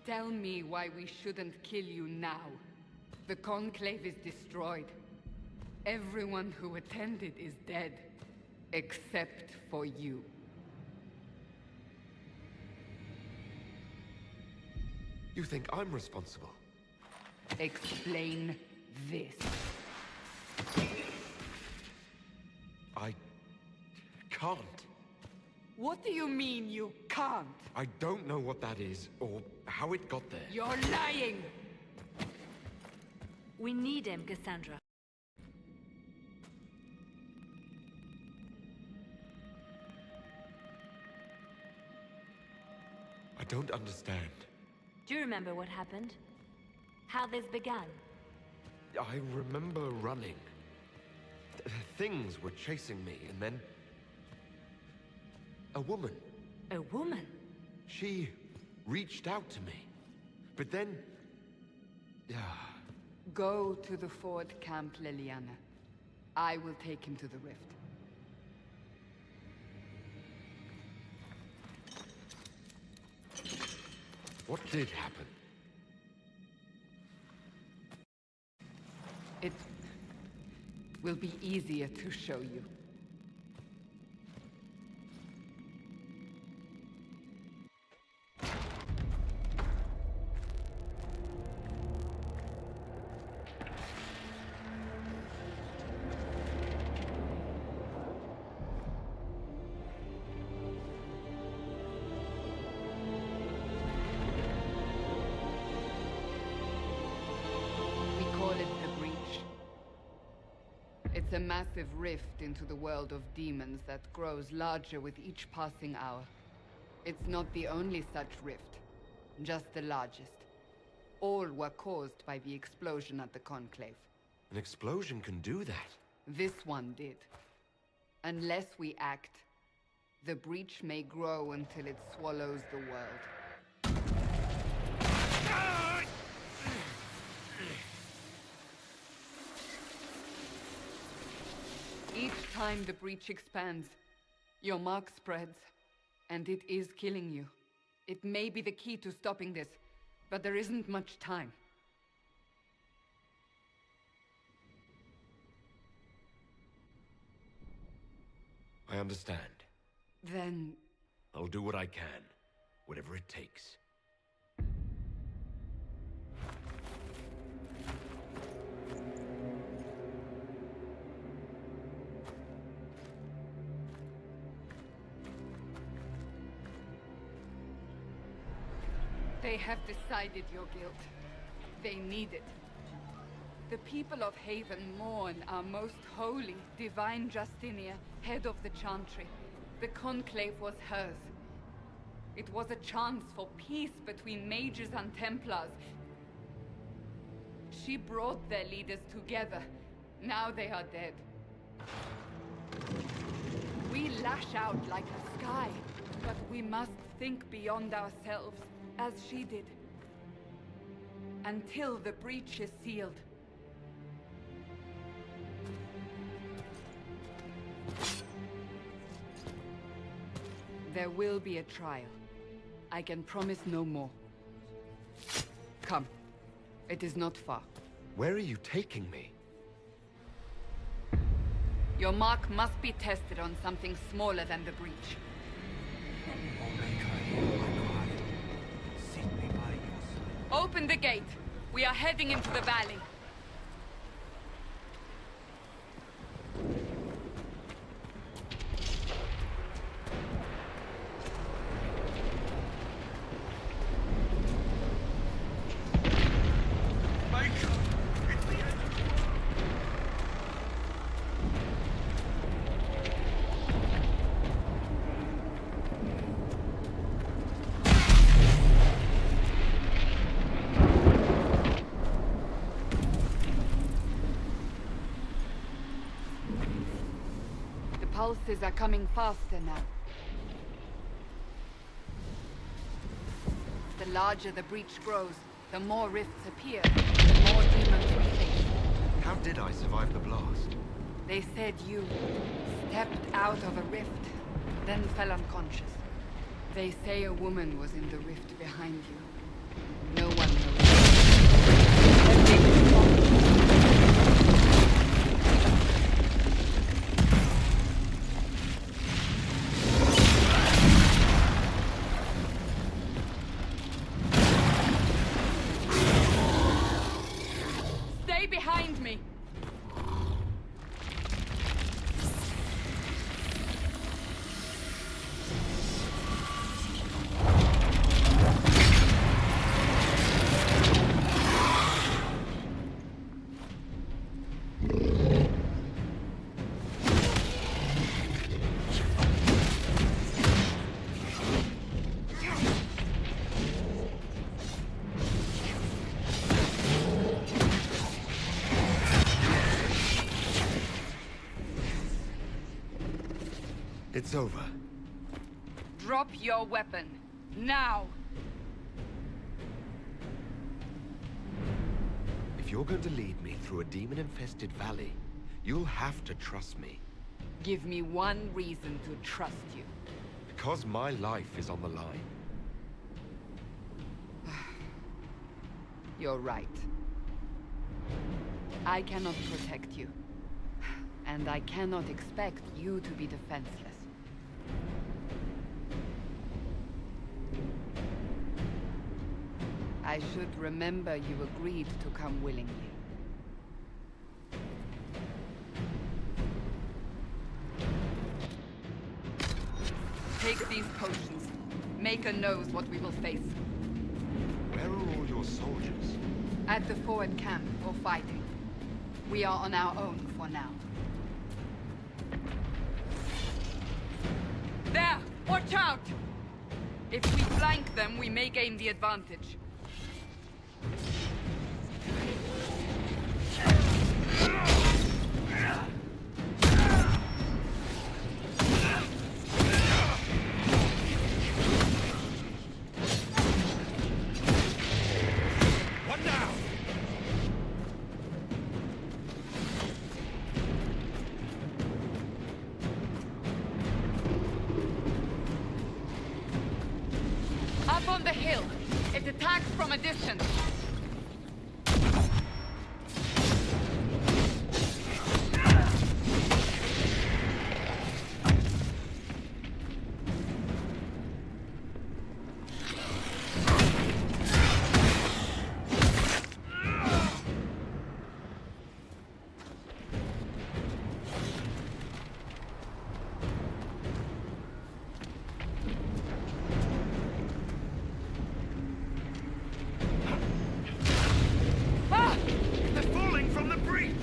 Tell me why we shouldn't kill you now. The Conclave is destroyed. Everyone who attended is dead. Except for you. You think I'm responsible? Explain this. I can't. What do you mean you can't? I don't know what that is, or how it got there. You're lying! We need him, Cassandra. I don't understand. Do you remember what happened? How this began? I remember running. Things were chasing me, and then... a woman. A woman? She reached out to me. But then... Go to the Ford Camp, Liliana. I will take him to the rift. What did happen? It will be easier to show you. It's a massive rift into the world of demons that grows larger with each passing hour. It's not the only such rift, just the largest. All were caused by the explosion at the Conclave. An explosion can do that? This one did. Unless we act, the breach may grow until it swallows the world. Each time the breach expands, your mark spreads, and it is killing you. It may be the key to stopping this, but there isn't much time. I understand. Then... I'll do what I can, whatever it takes. They have decided your guilt. They need it. The people of Haven mourn our most holy, divine Justinia, head of the Chantry. The Conclave was hers. It was a chance for peace between mages and Templars. She brought their leaders together. Now they are dead. We lash out like a sky, but we must think beyond ourselves, as she did. Until the breach is sealed. There will be a trial. I can promise no more. Come. It is not far. Where are you taking me? Your mark must be tested on something smaller than the breach. Open the gate. We are heading into the valley. Pulses are coming faster now. The larger the breach grows, the more rifts appear, the more demons we face. How did I survive the blast? They said you stepped out of a rift, then fell unconscious. They say a woman was in the rift behind you. No one knows. Everything is wrong. Stay behind me. It's over. Drop your weapon. Now! If you're going to lead me through a demon-infested valley, you'll have to trust me. Give me one reason to trust you. Because my life is on the line. You're right. I cannot protect you. And I cannot expect you to be defenseless. I should remember you agreed to come willingly. Take these potions. Maker knows what we will face. Where are all your soldiers? At the forward camp, or fighting. We are on our own for now. There! Watch out! If we flank them, we may gain the advantage. What now? Up on the hill. It attacks from a distance. They're falling from the breach!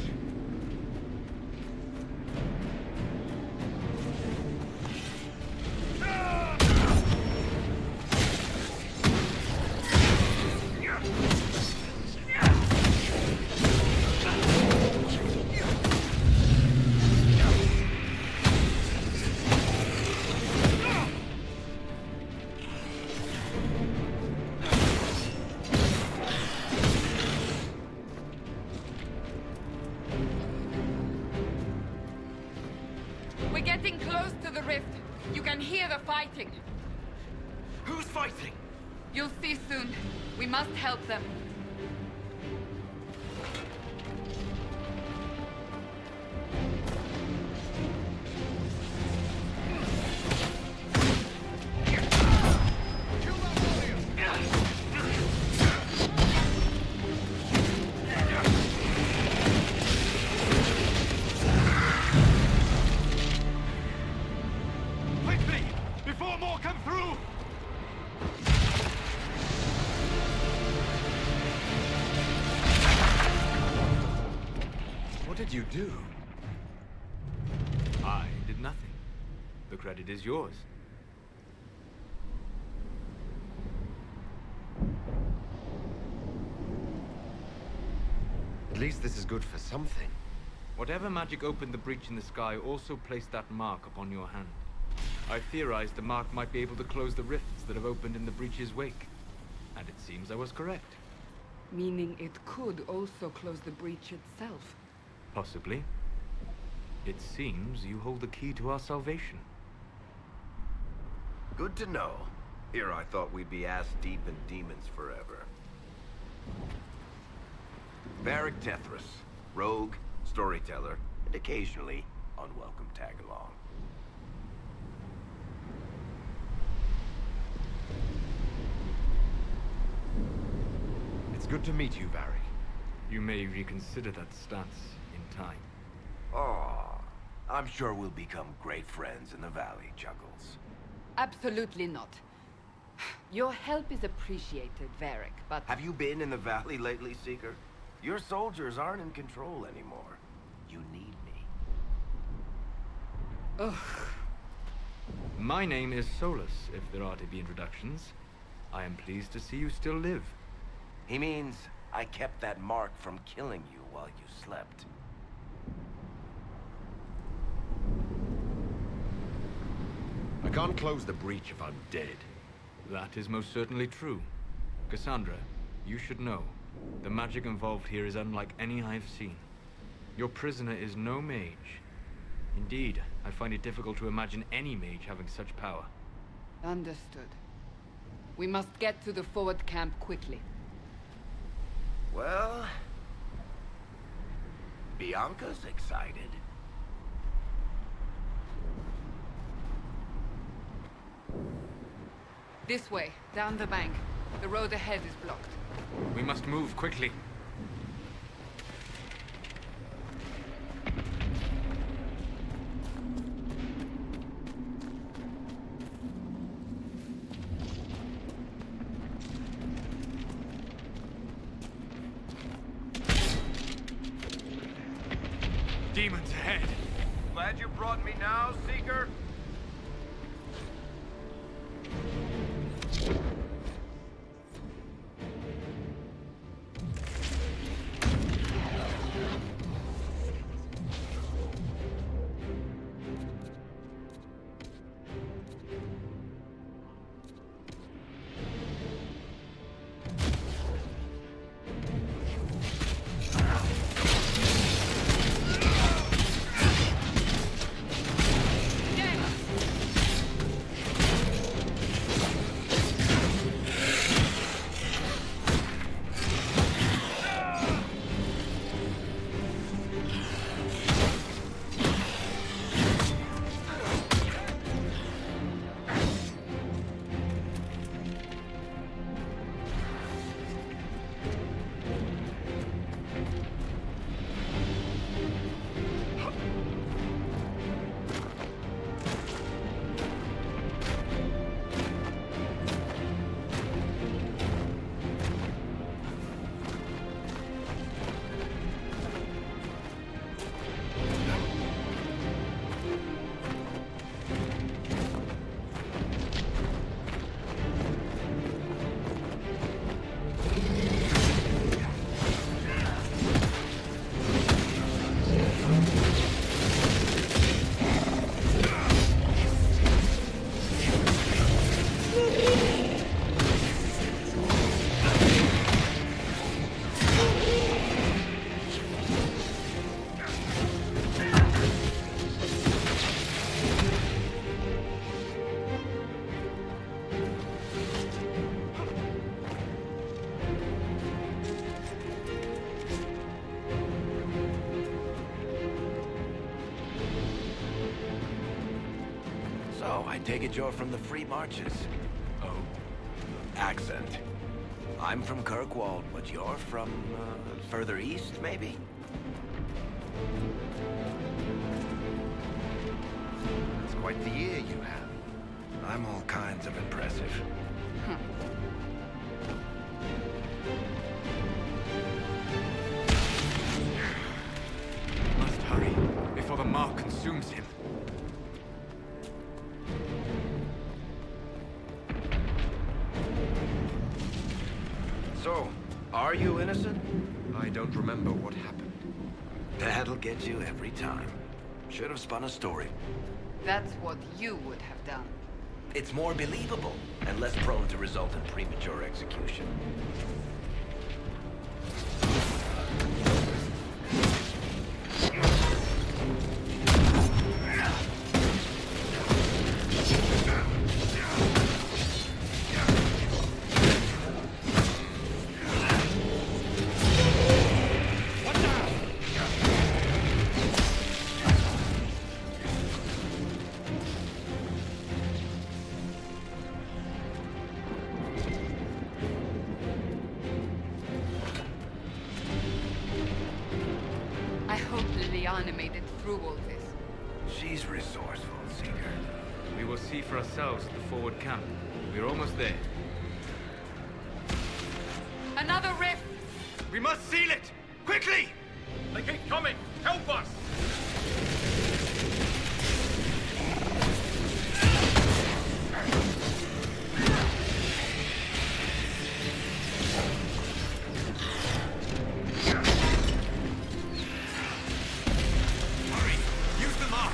We're getting close to the rift. You can hear the fighting. Who's fighting? You'll see soon. We must help them. Quickly! Before more come through! What did you do? I did nothing. The credit is yours. At least this is good for something. Whatever magic opened the breach in the sky also placed that mark upon your hand. I theorized the mark might be able to close the rifts that have opened in the breach's wake. And it seems I was correct. Meaning it could also close the breach itself. Possibly. It seems you hold the key to our salvation. Good to know. Here I thought we'd be ass deep in demons forever. Varric Tethras, rogue, storyteller, and occasionally unwelcome tag-along. It's good to meet you, Varric. You may reconsider that stance in time. Oh, I'm sure we'll become great friends in the valley, Juggles. Absolutely not. Your help is appreciated, Varric, but... Have you been in the valley lately, Seeker? Your soldiers aren't in control anymore. You need me. Ugh. My name is Solus, if there are to be introductions. I am pleased to see you still live. He means I kept that mark from killing you while you slept. I can't close the breach if I'm dead. That is most certainly true. Cassandra, you should know. The magic involved here is unlike any I've seen. Your prisoner is no mage. Indeed, I find it difficult to imagine any mage having such power. Understood. We must get to the forward camp quickly. Well... Bianca's excited. This way, down the bank. The road ahead is blocked. We must move quickly. Demons ahead. Glad you brought me now, Seeker? So, I take it you're from the Free Marches. Oh. Accent. I'm from Kirkwall, but you're from, further east, maybe? It's quite the year you have. I'm all kinds of impressive. We must hurry before the mark consumes him. So, are you innocent? I don't remember what happened. That'll get you every time. Should have spun a story. That's what you would have done. It's more believable and less prone to result in premature execution. Liliana made it through all this. She's resourceful, Seeker. We will see for ourselves at the forward camp. We're almost there. Another rift! We must seal it! Quickly! They keep coming! Help us! Hurry! Use the mark!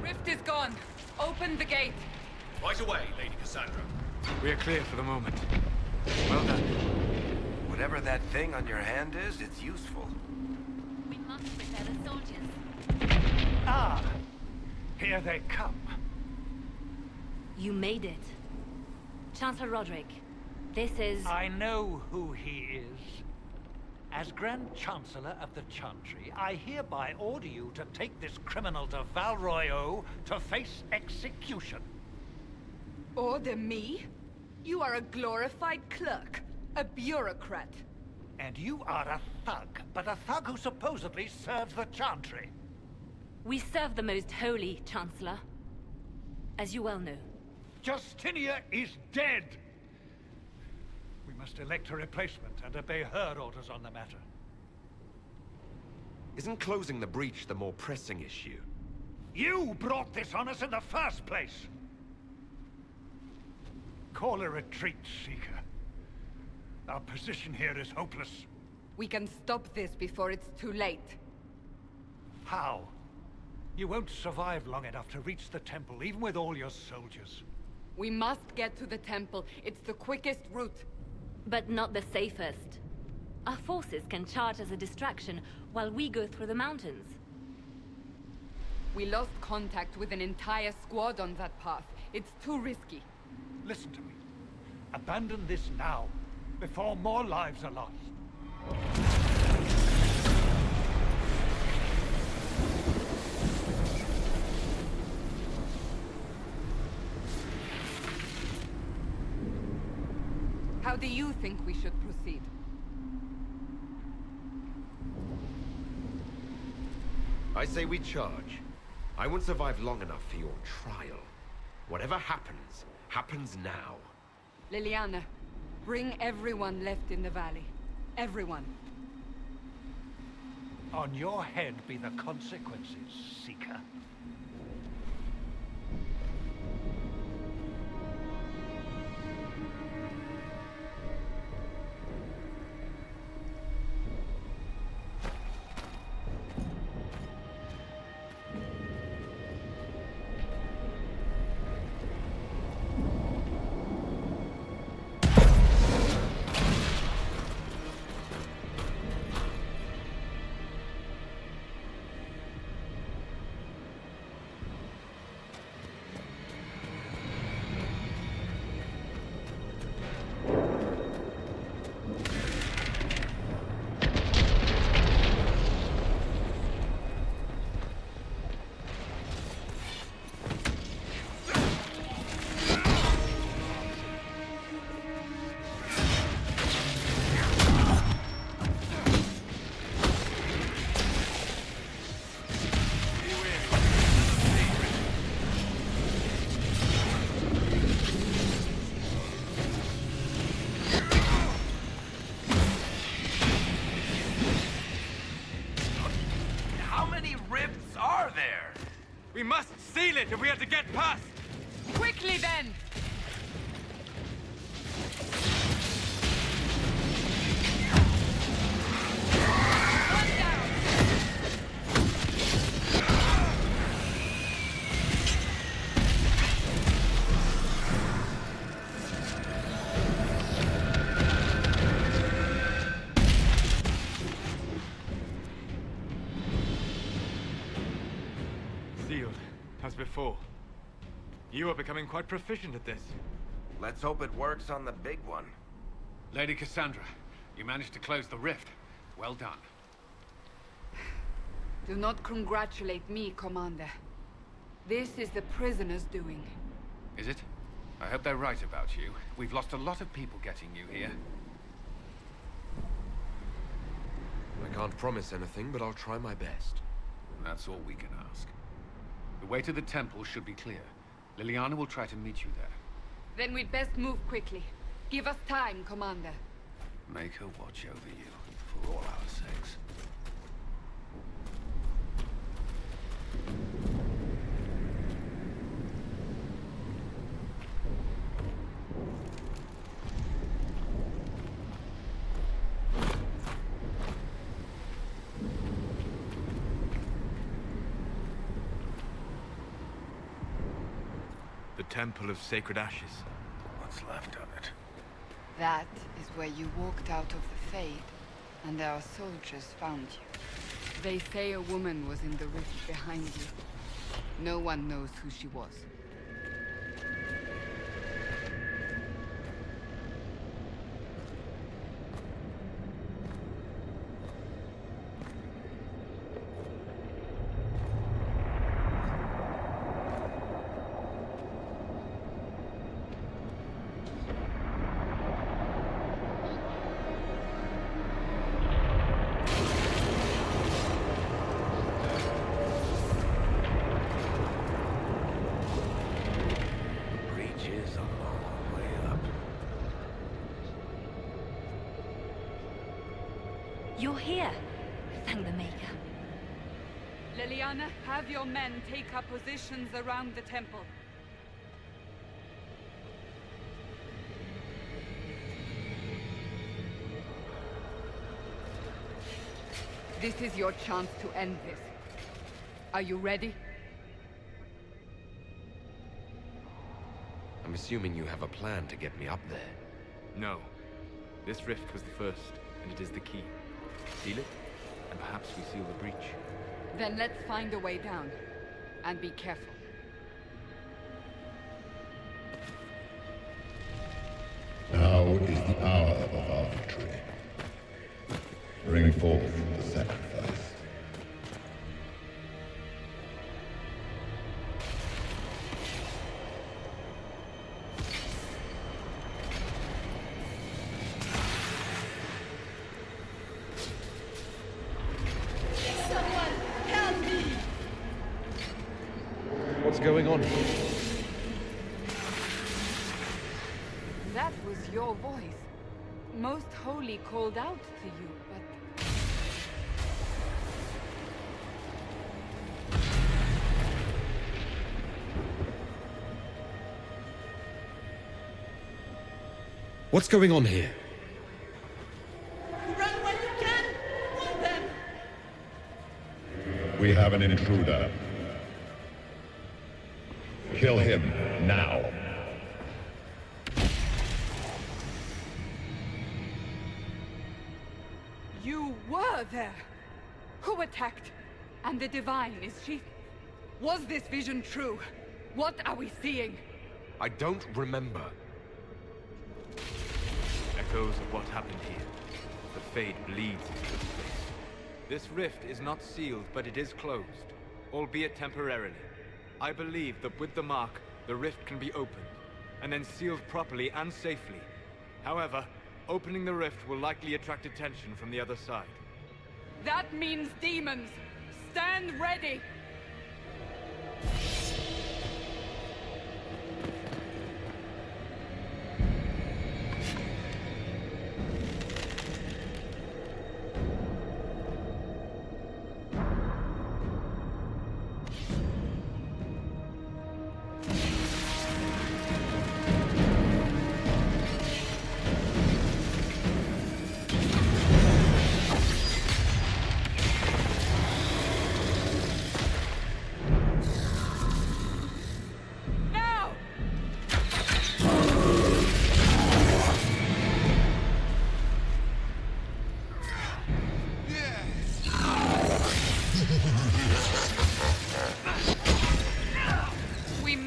Rift is gone. Open the gate. Right away, Lady Cassandra. We are clear for the moment. Well done. Whatever that thing on your hand is, it's useful. We must prepare the soldiers. Ah, here they come. You made it. Chancellor Roderick, this is... I know who he is. As Grand Chancellor of the Chantry, I hereby order you to take this criminal to Val Royeaux to face execution. Order me? You are a glorified clerk. A bureaucrat. And you are a thug, but a thug who supposedly serves the Chantry. We serve the most holy, Chancellor. As you well know. Justinia is dead! We must elect a replacement and obey her orders on the matter. Isn't closing the breach the more pressing issue? You brought this on us in the first place! Call a retreat, Seeker. Our position here is hopeless. We can stop this before it's too late. How? You won't survive long enough to reach the temple, even with all your soldiers. We must get to the temple. It's the quickest route. But not the safest. Our forces can charge as a distraction while we go through the mountains. We lost contact with an entire squad on that path. It's too risky. Listen to me. Abandon this now, before more lives are lost. How do you think we should proceed? I say we charge. I won't survive long enough for your trial. Whatever happens, happens now. Liliana, bring everyone left in the valley. Everyone. On your head be the consequences, Seeker. there? We must seal it if we are to get past! Quickly then! One down! Sealed, as before. You are becoming quite proficient at this. Let's hope it works on the big one. Lady Cassandra, you managed to close the rift. Well done. Do not congratulate me, Commander. This is the prisoner's doing. Is it? I hope they're right about you. We've lost a lot of people getting you here. I can't promise anything, but I'll try my best. That's all we can ask. The way to the temple should be clear. Liliana will try to meet you there. Then we'd best move quickly. Give us time, Commander. Make her watch over you, for all our sakes. The Temple of Sacred Ashes. What's left of it? That is where you walked out of the Fade, and our soldiers found you. They say a woman was in the rift behind you. No one knows who she was. You're here. Thank the Maker. Liliana, have your men take up positions around the temple. This is your chance to end this. Are you ready? I'm assuming you have a plan to get me up there. No. This rift was the first, and it is the key. Seal it, and perhaps we seal the breach. Then let's find a way down. And be careful. Now is the hour of our victory. Bring forth the sacrifice. What's going on? That was your voice. Most Holy called out to you, but... What's going on here? Run when you can! Hold them! We have an intruder. Kill him now. You were there! Who attacked? And the Divine, is she... Was this vision true? What are we seeing? I don't remember. Echoes of what happened here. The Fade bleeds into this place. This rift is not sealed, but it is closed, albeit temporarily. I believe that with the mark, the rift can be opened, and then sealed properly and safely. However, opening the rift will likely attract attention from the other side. That means demons! Stand ready!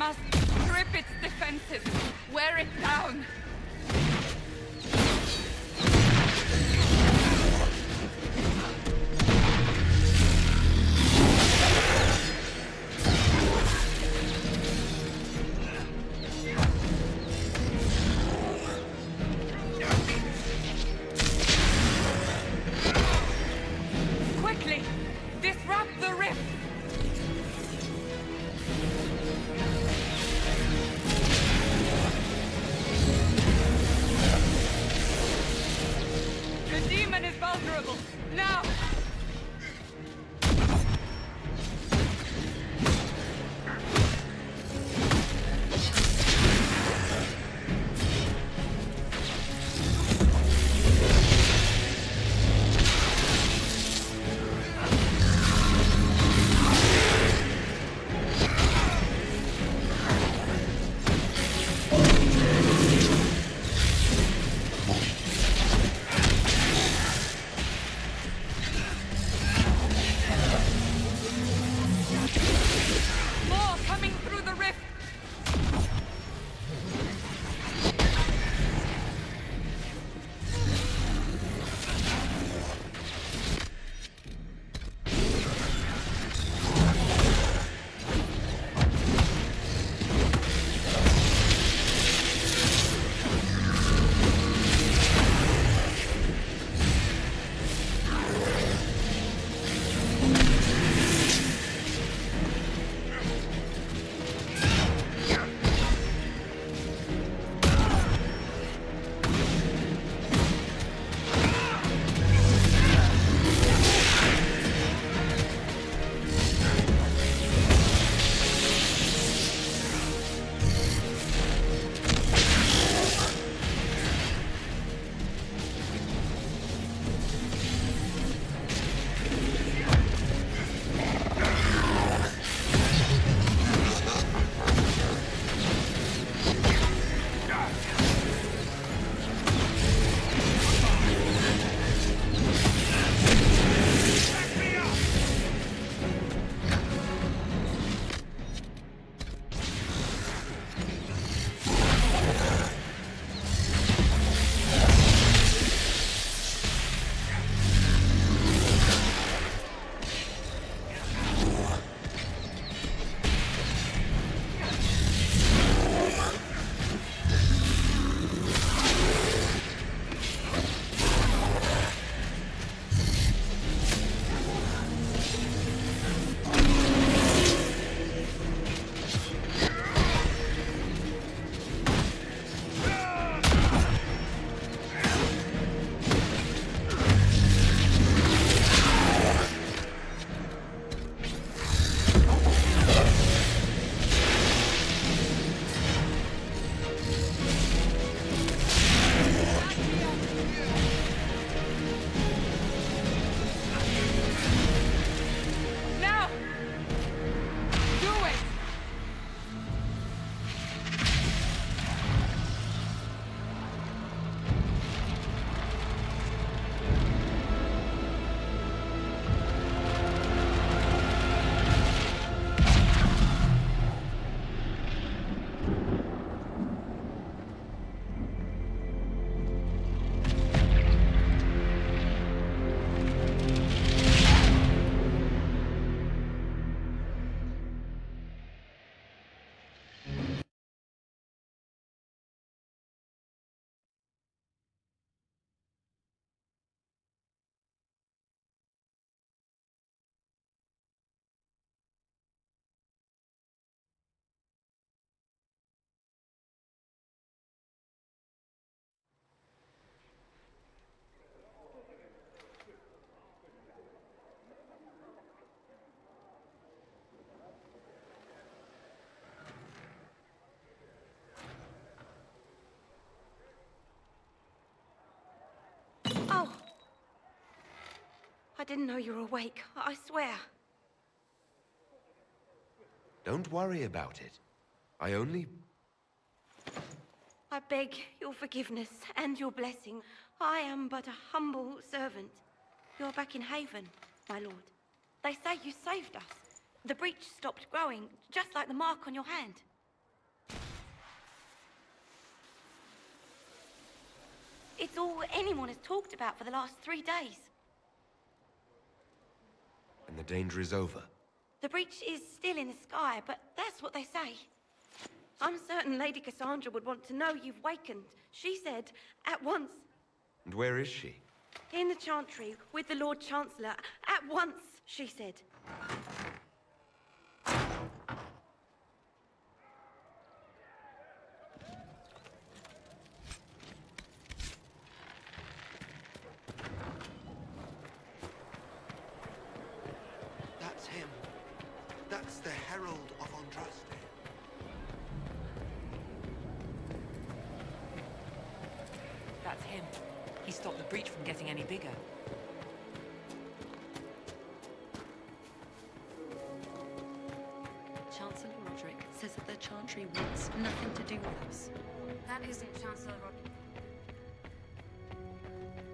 must strip its defenses, wear it down. Quickly, disrupt the rift. The demon is vulnerable. Now! More coming through the rift. Now! Do it! Oh! I didn't know you were awake, I swear. Don't worry about it. I only... I beg your forgiveness and your blessing. I am but a humble servant. You're back in Haven, my lord. They say you saved us. The breach stopped growing, just like the mark on your hand. It's all anyone has talked about for the last 3 days. And the danger is over. The breach is still in the sky, but that's what they say. I'm certain Lady Cassandra would want to know you've wakened. She said, at once. And where is she? In the Chantry, with the Lord Chancellor. At once, she said. That's him. That's the Herald of Andraste. That's him. He stopped the breach from getting any bigger. Chancellor Roderick says that the Chantry wants nothing to do with us. That isn't Chancellor Roderick.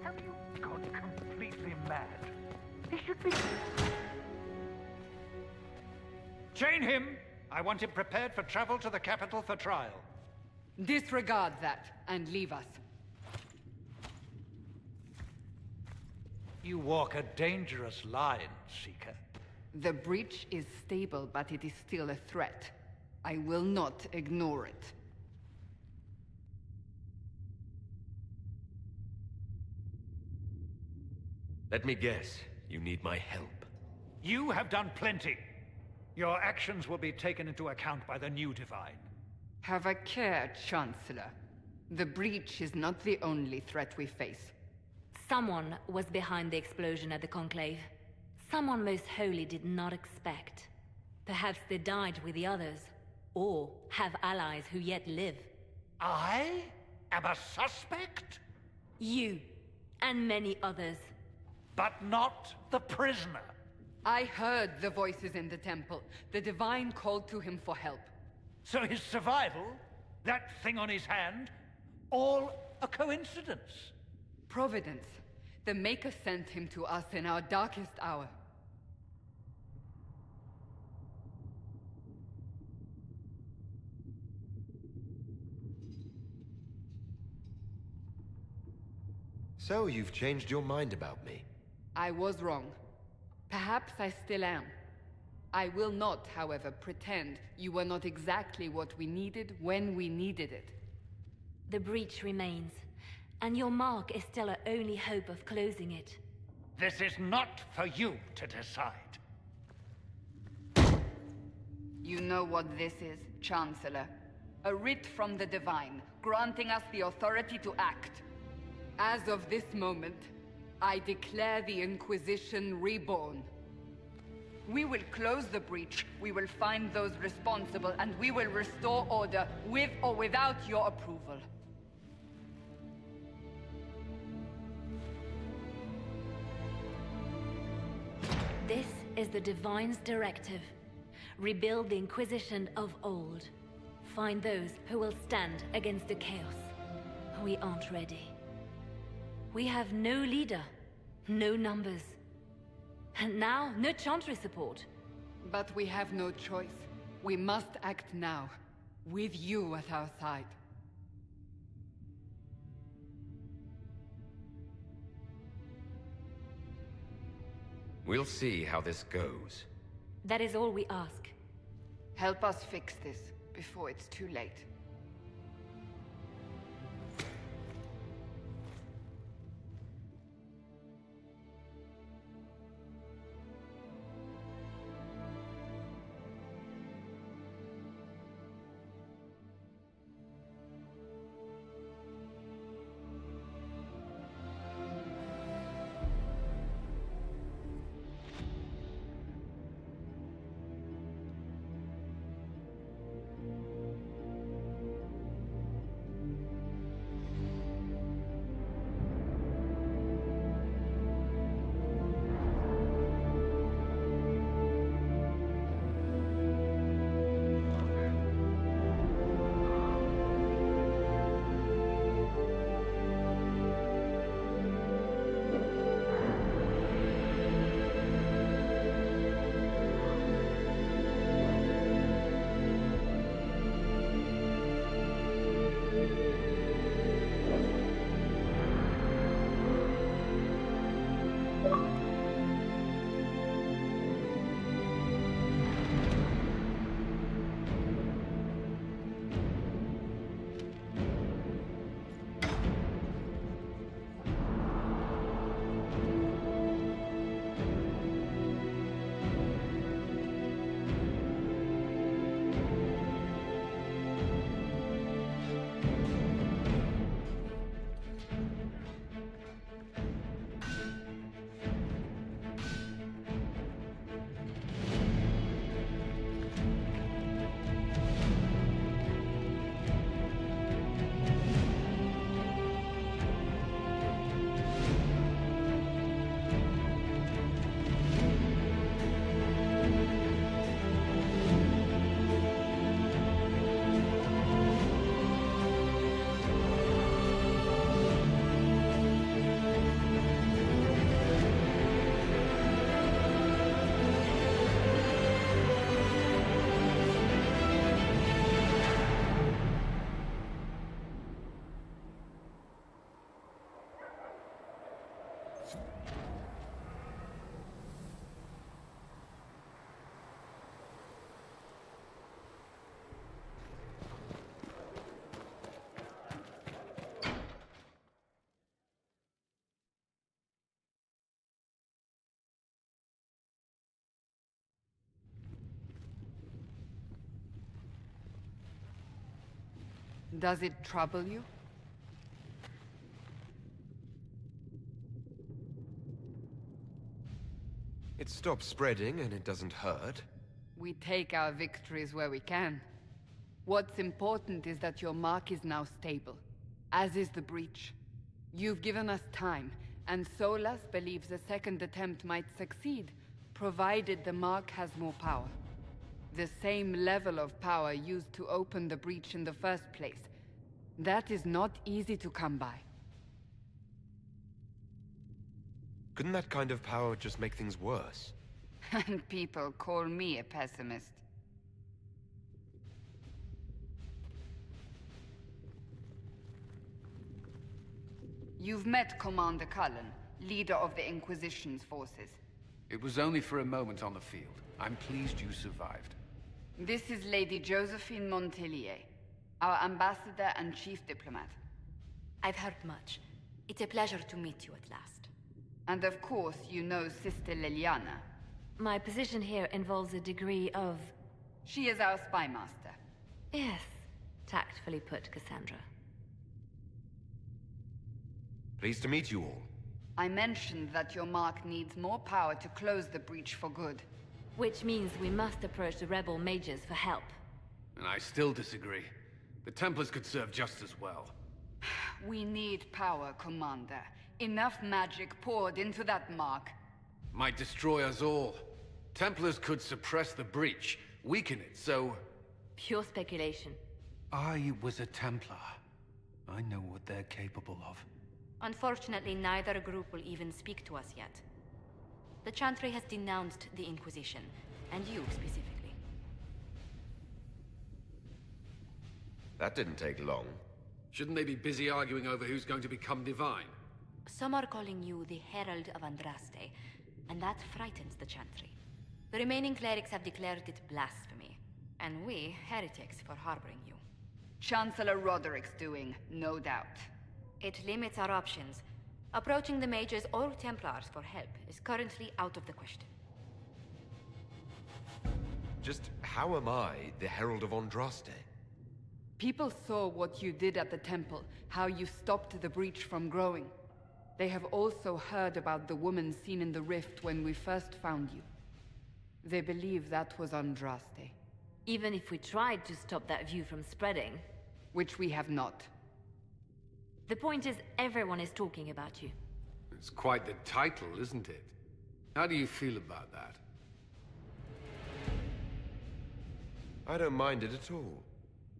Have you gone completely mad? He should be... Chain him! I want him prepared for travel to the capital for trial. Disregard that and leave us. You walk a dangerous line, Seeker. The breach is stable, but it is still a threat. I will not ignore it. Let me guess. You need my help. You have done plenty. Your actions will be taken into account by the new Divine. Have a care, Chancellor. The breach is not the only threat we face. Someone was behind the explosion at the Conclave. Someone most holy did not expect. Perhaps they died with the others, or have allies who yet live. I am a suspect? You, and many others. But not the prisoner. I heard the voices in the temple. The Divine called to him for help. So his survival, that thing on his hand, all a coincidence? Providence. The Maker sent him to us in our darkest hour. So, you've changed your mind about me. I was wrong. Perhaps I still am. I will not, however, pretend you were not exactly what we needed when we needed it. The breach remains, and your mark is still our only hope of closing it. This is not for you to decide. You know what this is, Chancellor. A writ from the Divine, granting us the authority to act. As of this moment, I declare the Inquisition reborn. We will close the breach, we will find those responsible, and we will restore order, with or without your approval. This is the Divine's directive. Rebuild the Inquisition of old. Find those who will stand against the chaos. We aren't ready. We have no leader, no numbers. And now, no Chantry support. But we have no choice. We must act now, with you at our side. We'll see how this goes. That is all we ask. Help us fix this, before it's too late. Does it trouble you? It stops spreading and it doesn't hurt. We take our victories where we can. What's important is that your mark is now stable, as is the breach. You've given us time, and Solas believes a second attempt might succeed, provided the mark has more power. The same level of power used to open the breach in the first place. That is not easy to come by. Couldn't that kind of power just make things worse? And people call me a pessimist. You've met Commander Cullen, leader of the Inquisition's forces. It was only for a moment on the field. I'm pleased you survived. This is Lady Josephine Montelier, our ambassador and chief diplomat. I've heard much. It's a pleasure to meet you at last. And of course, you know Sister Liliana. My position here involves a degree of... She is our spy master. Yes, tactfully put, Cassandra. Pleased to meet you all. I mentioned that your mark needs more power to close the breach for good. Which means we must approach the rebel mages for help. And I still disagree. The Templars could serve just as well. We need power, Commander. Enough magic poured into that mark. Might destroy us all. Templars could suppress the breach, weaken it, so... Pure speculation. I was a Templar. I know what they're capable of. Unfortunately, neither group will even speak to us yet. The Chantry has denounced the Inquisition, and you specifically. That didn't take long. Shouldn't they be busy arguing over who's going to become divine? Some are calling you the Herald of Andraste, and that frightens the Chantry. The remaining clerics have declared it blasphemy, and we, heretics, for harboring you. Chancellor Roderick's doing, no doubt. It limits our options. Approaching the mages or Templars for help is currently out of the question. Just how am I the Herald of Andraste? People saw what you did at the temple, how you stopped the breach from growing. They have also heard about the woman seen in the rift when we first found you. They believe that was Andraste. Even if we tried to stop that view from spreading... Which we have not. The point is, everyone is talking about you. It's quite the title, isn't it? How do you feel about that? I don't mind it at all.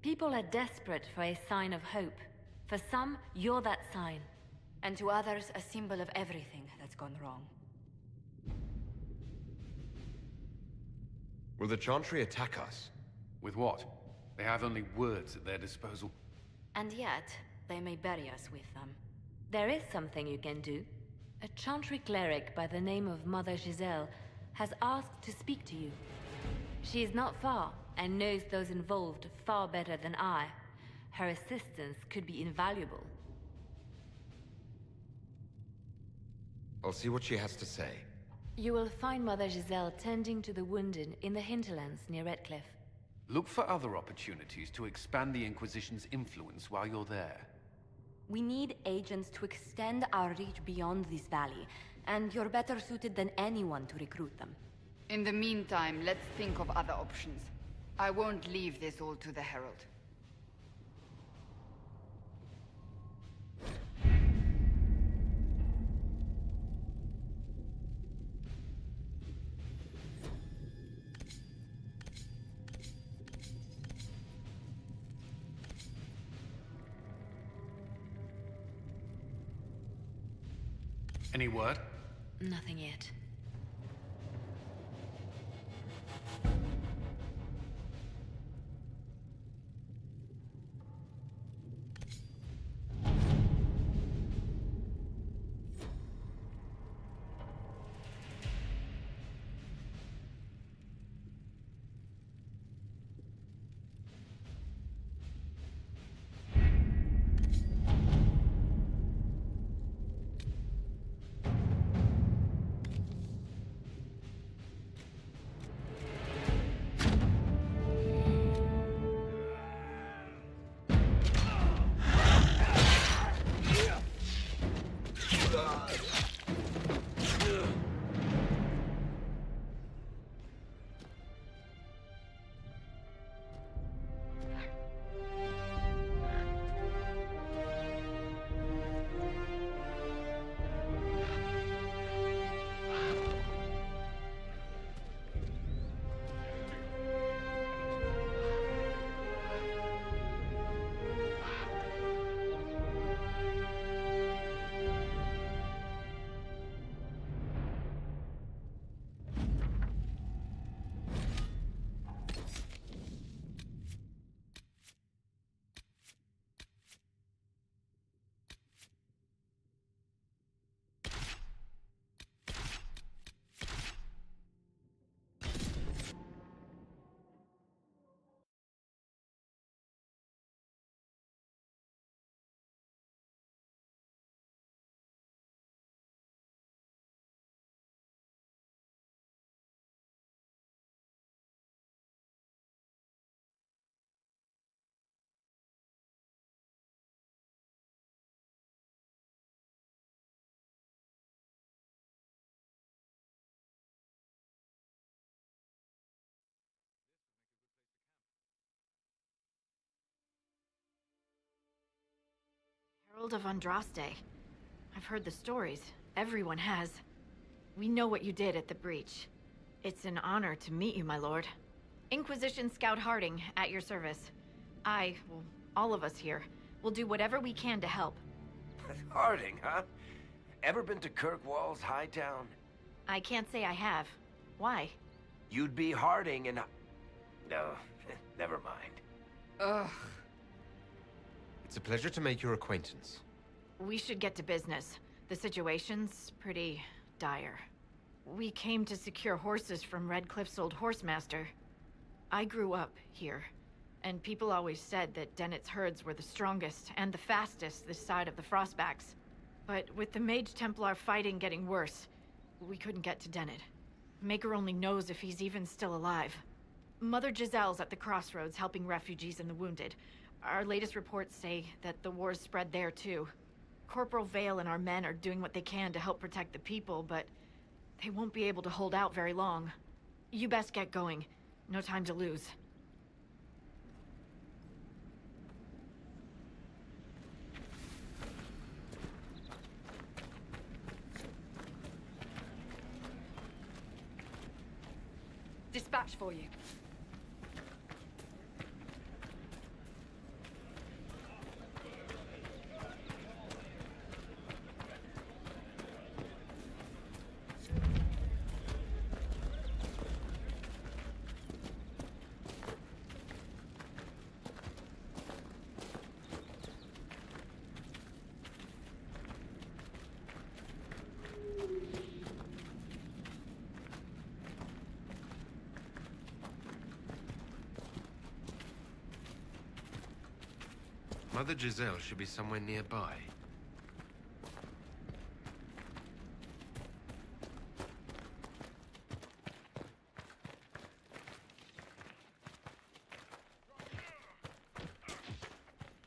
People are desperate for a sign of hope. For some, you're that sign. And to others, a symbol of everything that's gone wrong. Will the Chantry attack us? With what? They have only words at their disposal. And yet, they may bury us with them. There is something you can do. A Chantry cleric by the name of Mother Giselle has asked to speak to you. She is not far, and knows those involved far better than I. Her assistance could be invaluable. I'll see what she has to say. You will find Mother Giselle tending to the wounded in the hinterlands near Redcliffe. Look for other opportunities to expand the Inquisition's influence while you're there. We need agents to extend our reach beyond this valley, and you're better suited than anyone to recruit them. In the meantime, let's think of other options. I won't leave this all to the Herald. Any word? Nothing yet. Herald of Andraste. I've heard the stories. Everyone has. We know what you did at the breach. It's an honor to meet you, my lord. Inquisition Scout Harding, at your service. Well, all of us here, will do whatever we can to help. Harding, huh? Ever been to Kirkwall's Hightown? I can't say I have. Why? You'd be Harding and... No, never mind. Ugh. It's a pleasure to make your acquaintance. We should get to business. The situation's pretty dire. We came to secure horses from Redcliffe's old horsemaster. I grew up here, and people always said that Dennett's herds were the strongest and the fastest this side of the Frostbacks. But with the Mage Templar fighting getting worse, we couldn't get to Dennett. Maker only knows if he's even still alive. Mother Giselle's at the crossroads helping refugees and the wounded. Our latest reports say that the war's spread there too. Corporal Vale and our men are doing what they can to help protect the people, but they won't be able to hold out very long. You best get going. No time to lose. Dispatch for you. Mother Giselle should be somewhere nearby.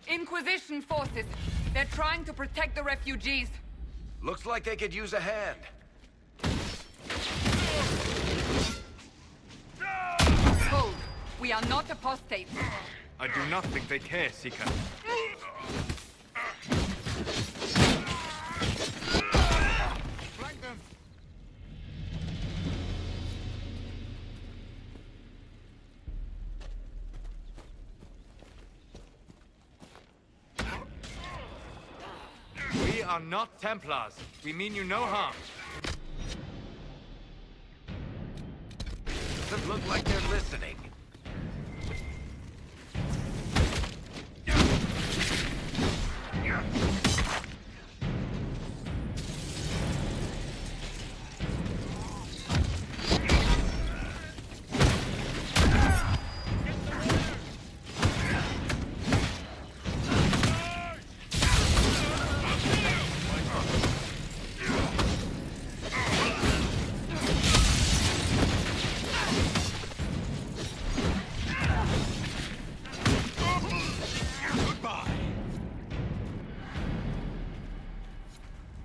Inquisition forces. They're trying to protect the refugees. Looks like they could use a hand. Hold. We are not apostates. I do not think they care, Seeker. Flank them! We are not Templars. We mean you no harm. Doesn't look like they're listening.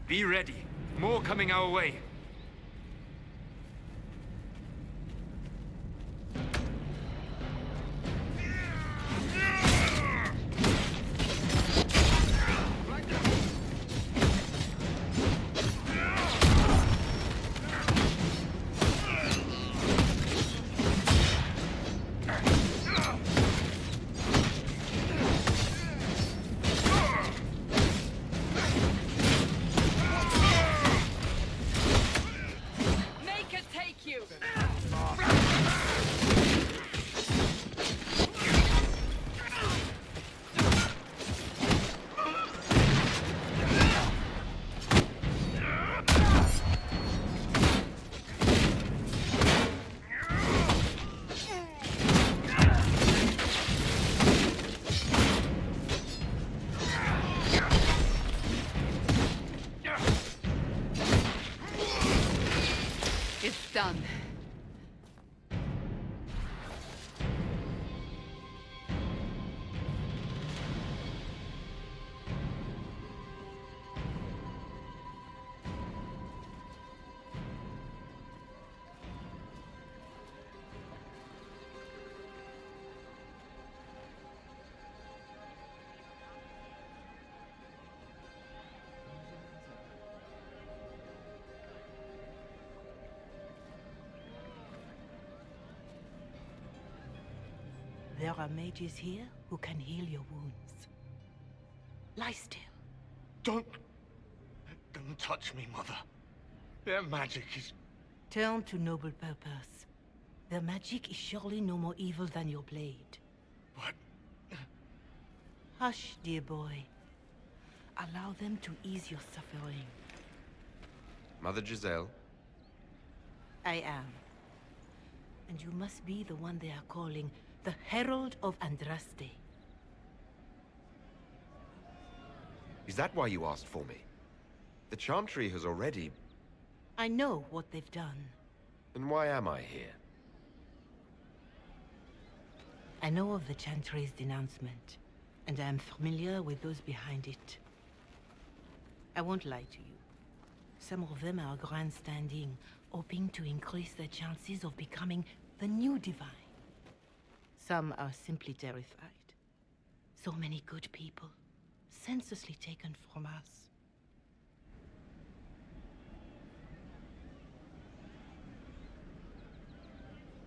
Be ready. More coming our way. Done. There are mages here who can heal your wounds. Lie still. Don't touch me, Mother. Their magic is... Turn to noble purpose. Their magic is surely no more evil than your blade. But... Hush, dear boy. Allow them to ease your suffering. Mother Giselle? I am. And you must be the one they are calling the Herald of Andraste. Is that why you asked for me? The Chantry has already... I know what they've done. And why am I here? I know of the Chantry's denouncement, and I am familiar with those behind it. I won't lie to you. Some of them are grandstanding, hoping to increase their chances of becoming the new divine. Some are simply terrified. So many good people, senselessly taken from us.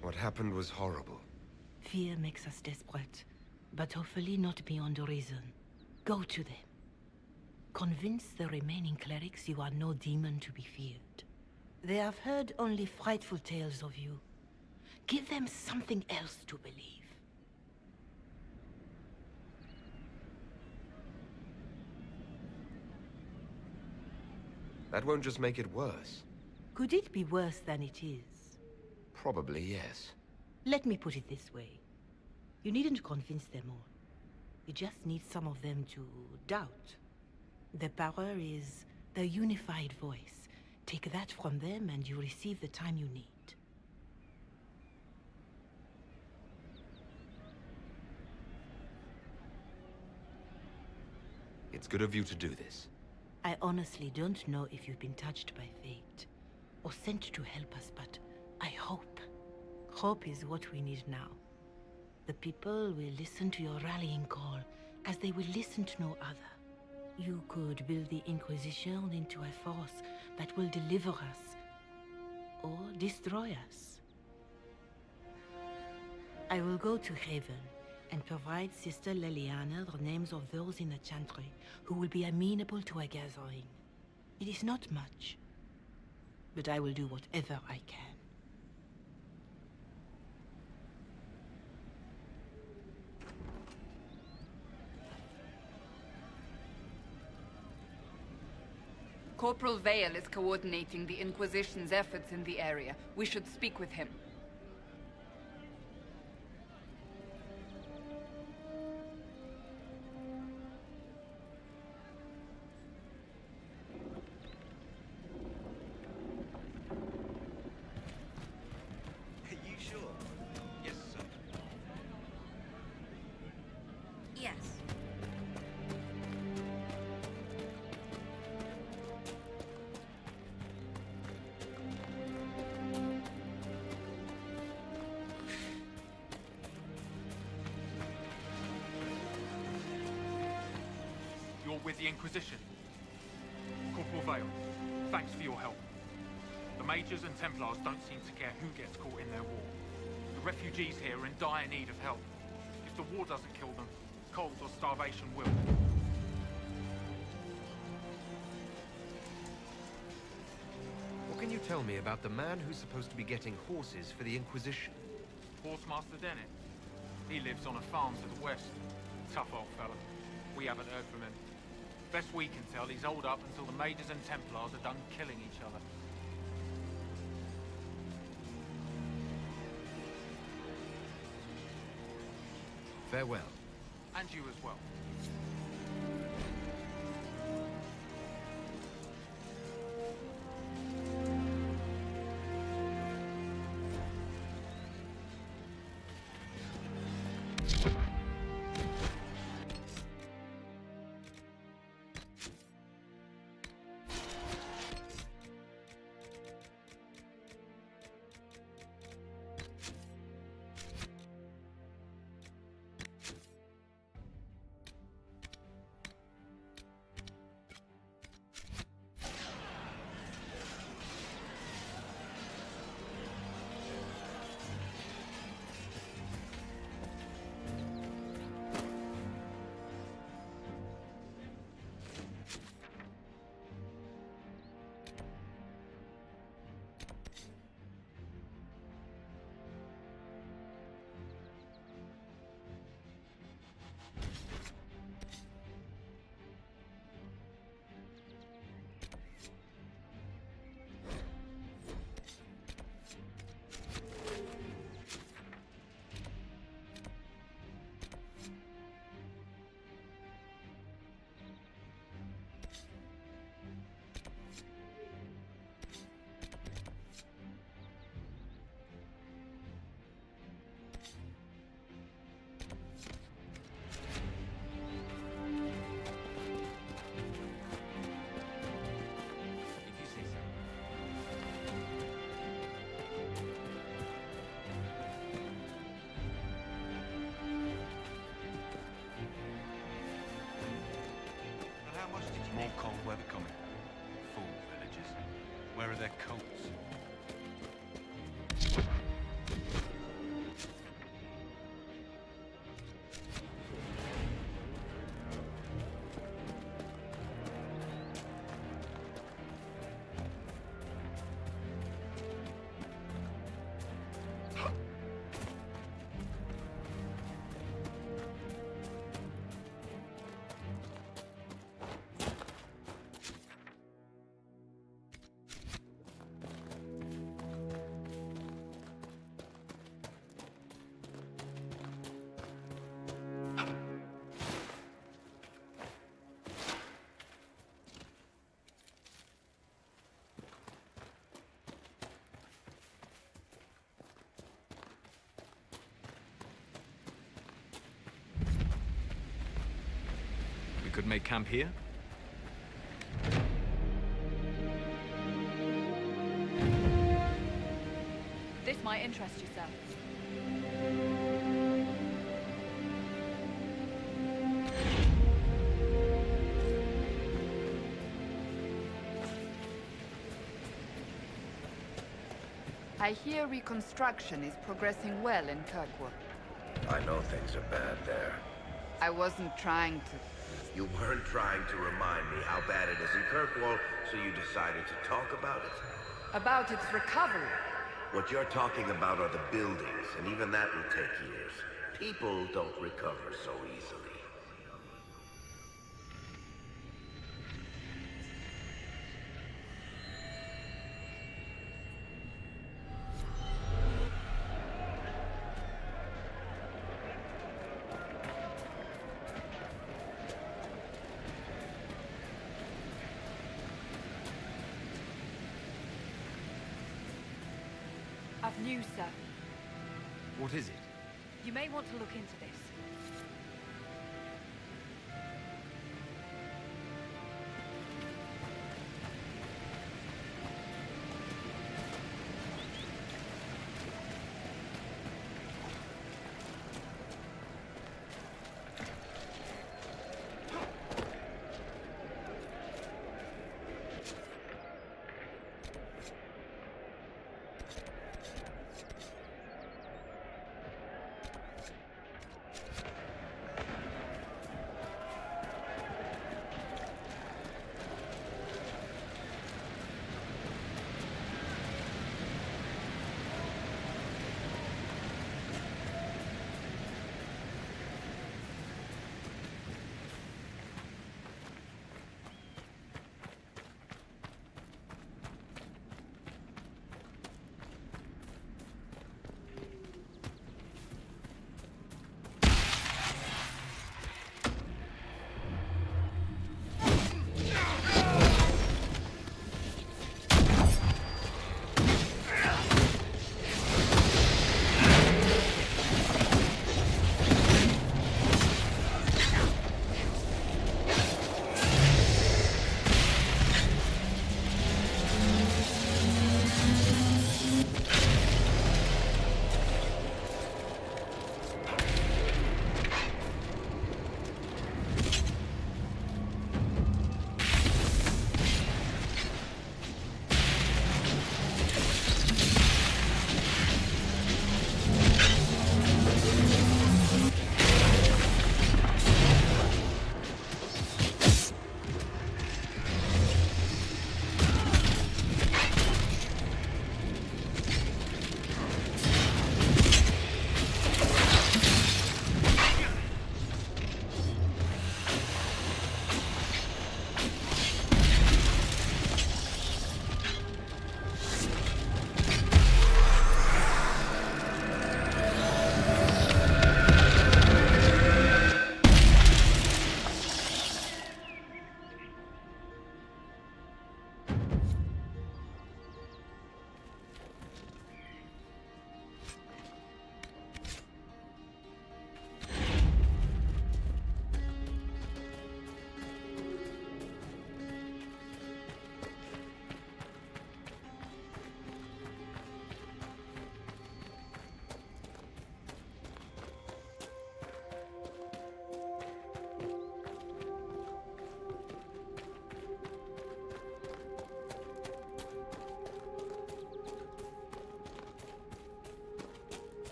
What happened was horrible. Fear makes us desperate, but hopefully not beyond reason. Go to them. Convince the remaining clerics you are no demon to be feared. They have heard only frightful tales of you. Give them something else to believe. That won't just make it worse. Could it be worse than it is? Probably yes. Let me put it this way. You needn't convince them all. You just need some of them to doubt. Their power is their unified voice. Take that from them and you receive the time you need. It's good of you to do this. I honestly don't know if you've been touched by fate, or sent to help us, but I hope. Hope is what we need now. The people will listen to your rallying call, as they will listen to no other. You could build the Inquisition into a force that will deliver us, or destroy us. I will go to Haven, and provide Sister Leliana the names of those in the Chantry who will be amenable to a gathering. It is not much, but I will do whatever I can. Corporal Vale is coordinating the Inquisition's efforts in the area. We should speak with him. With the Inquisition. Corporal Vale, thanks for your help. The Mages and Templars don't seem to care who gets caught in their war. The refugees here are in dire need of help. If the war doesn't kill them, cold or starvation will. What can you tell me about the man who's supposed to be getting horses for the Inquisition? Horsemaster Dennett. He lives on a farm to the west. Tough old fella. We haven't heard from him. Best we can tell, he's holed up until the Mages and Templars are done killing each other. Farewell. And you as well. More cold weather coming. Fool villagers. Where are their coats? We could make camp here? This might interest you, sir. I hear reconstruction is progressing well in Kirkwood. I know things are bad there. I wasn't trying to... You weren't trying to remind me how bad it is in Kirkwall, so you decided to talk about it. About its recovery. What you're talking about are the buildings, and even that will take years. People don't recover so easily. Of news, sir. What is it? You may want to look into this.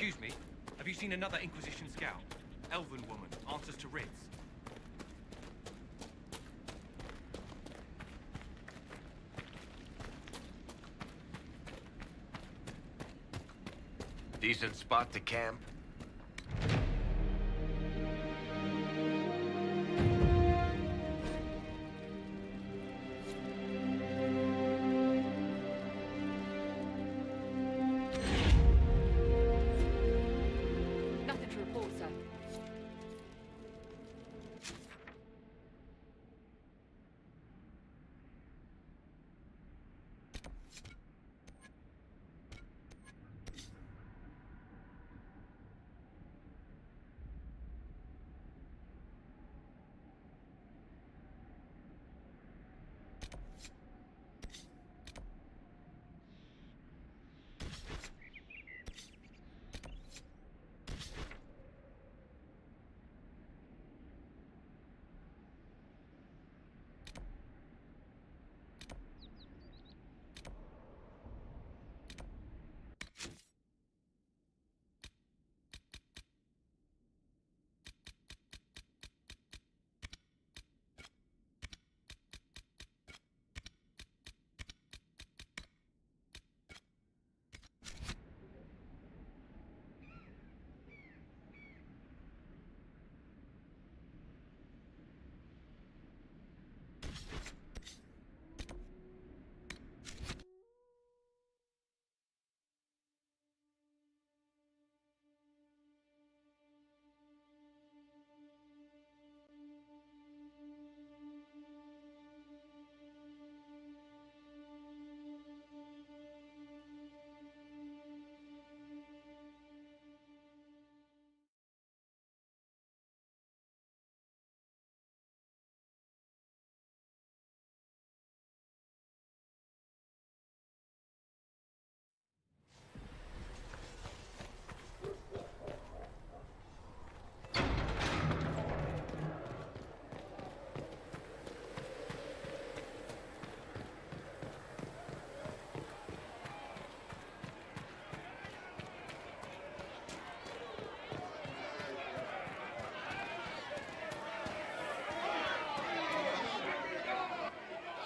Excuse me, have you seen another Inquisition scout? Elven woman, answers to Rids. Decent spot to camp. Nothing to report, sir.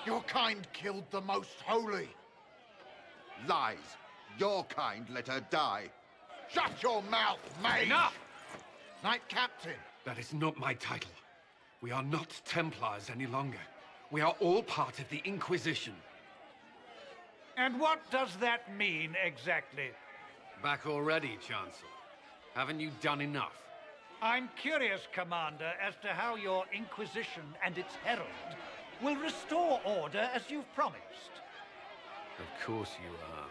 Your kind killed the most holy. Lies. Your kind let her die. Shut your mouth, mate! Enough! Knight Captain. That is not my title. We are not Templars any longer. We are all part of the Inquisition. And what does that mean, exactly? Back already, Chancellor. Haven't you done enough? I'm curious, Commander, as to how your Inquisition and its herald will restore order as you've promised. Of course you are.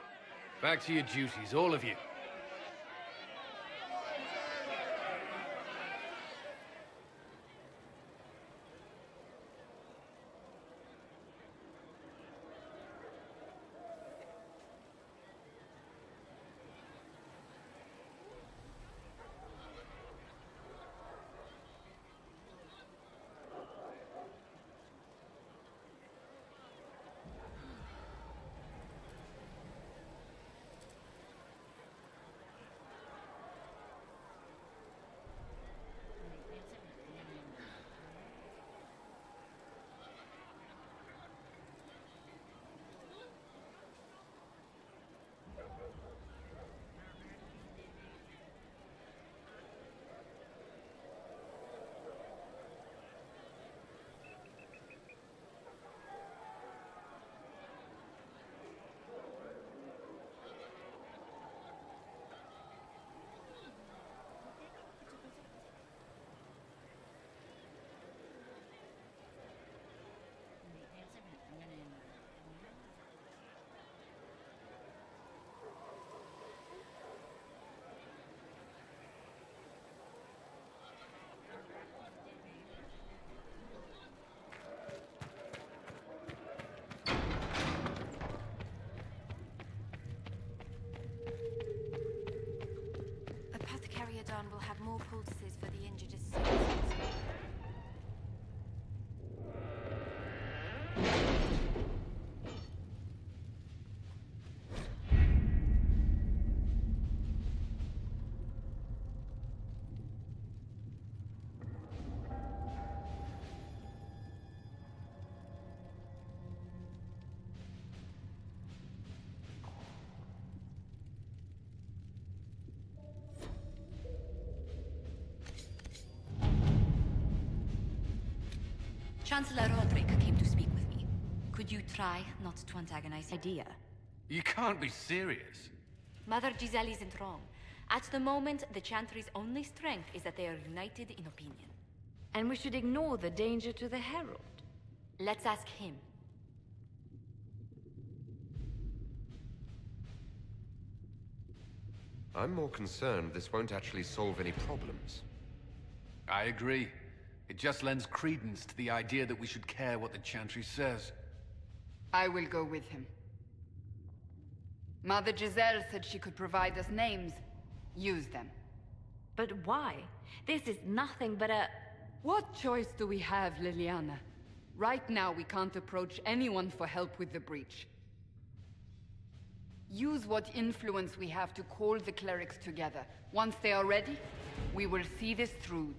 Back to your duties, all of you. Apothecariodon will have more poultices for the injured as soon as possible. Chancellor Roderick came to speak with me. Could you try not to antagonize idea? You can't be serious. Mother Giselle isn't wrong. At the moment, the Chantry's only strength is that they are united in opinion. And we should ignore the danger to the Herald. Let's ask him. I'm more concerned this won't actually solve any problems. I agree. It just lends credence to the idea that we should care what the Chantry says. I will go with him. Mother Giselle said she could provide us names. Use them. But why? This is nothing but a... What choice do we have, Liliana? Right now, we can't approach anyone for help with the breach. Use what influence we have to call the clerics together. Once they are ready, we will see this through